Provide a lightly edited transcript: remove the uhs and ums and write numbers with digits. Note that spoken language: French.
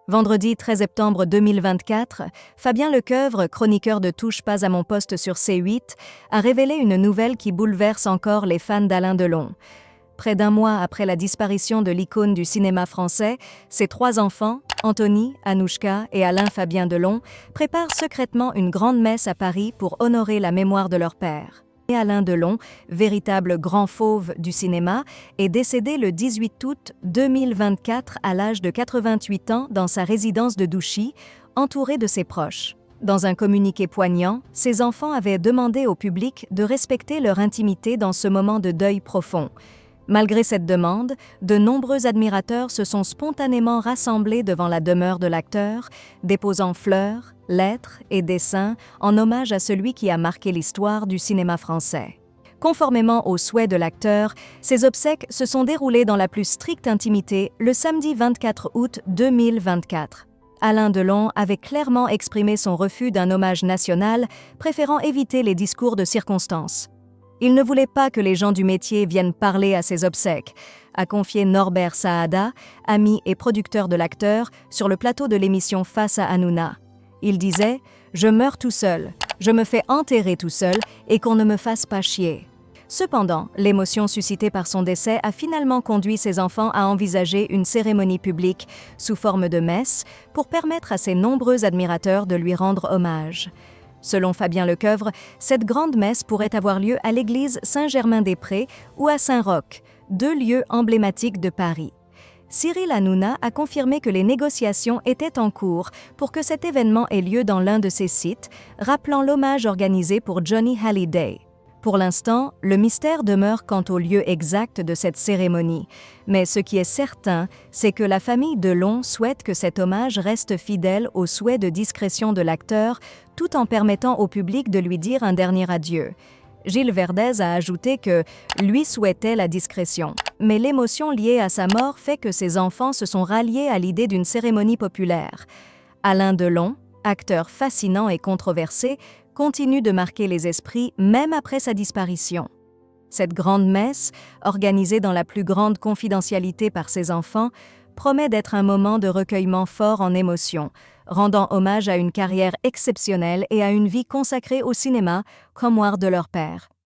Vendredi 13 septembre 2024, Fabien Lecoeuvre, chroniqueur de Touche pas à mon poste sur C8, a révélé une nouvelle qui bouleverse encore les fans d'Alain Delon. Près d'un mois après la disparition de l'icône du cinéma français, ses 3 enfants, Anthony, Anouchka et Alain Fabien Delon, préparent secrètement une grande messe à Paris pour honorer la mémoire de leur père. Et Alain Delon, véritable grand fauve du cinéma, est décédé le 18 août 2024 à l'âge de 88 ans dans sa résidence de Douchy, entouré de ses proches. Dans un communiqué poignant, ses enfants avaient demandé au public de respecter leur intimité dans ce moment de deuil profond. Malgré cette demande, de nombreux admirateurs se sont spontanément rassemblés devant la demeure de l'acteur, déposant fleurs, lettres et dessins en hommage à celui qui a marqué l'histoire du cinéma français. Conformément aux souhaits de l'acteur, ces obsèques se sont déroulées dans la plus stricte intimité le samedi 24 août 2024. Alain Delon avait clairement exprimé son refus d'un hommage national, préférant éviter les discours de circonstance. Il ne voulait pas que les gens du métier viennent parler à ses obsèques, a confié Norbert Saada, ami et producteur de l'acteur, sur le plateau de l'émission Face à Hanouna. Il disait « Je meurs tout seul, je me fais enterrer tout seul et qu'on ne me fasse pas chier ». Cependant, l'émotion suscitée par son décès a finalement conduit ses enfants à envisager une cérémonie publique sous forme de messe pour permettre à ses nombreux admirateurs de lui rendre hommage. Selon Fabien Lecoeuvre, cette grande messe pourrait avoir lieu à l'église Saint-Germain-des-Prés ou à Saint-Roch, 2 lieux emblématiques de Paris. Cyril Hanouna a confirmé que les négociations étaient en cours pour que cet événement ait lieu dans l'un de ses sites, rappelant l'hommage organisé pour Johnny Hallyday. Pour l'instant, le mystère demeure quant au lieu exact de cette cérémonie, mais ce qui est certain, c'est que la famille Delon souhaite que cet hommage reste fidèle aux souhaits de discrétion de l'acteur, tout en permettant au public de lui dire un dernier adieu. Gilles Verdez a ajouté que lui souhaitait la discrétion, mais l'émotion liée à sa mort fait que ses enfants se sont ralliés à l'idée d'une cérémonie populaire. Alain Delon, acteur fascinant et controversé, continue de marquer les esprits même après sa disparition. Cette grande messe, organisée dans la plus grande confidentialité par ses enfants, promet d'être un moment de recueillement fort en émotions, rendant hommage à une carrière exceptionnelle et à une vie consacrée au cinéma comme mémoire de leur père.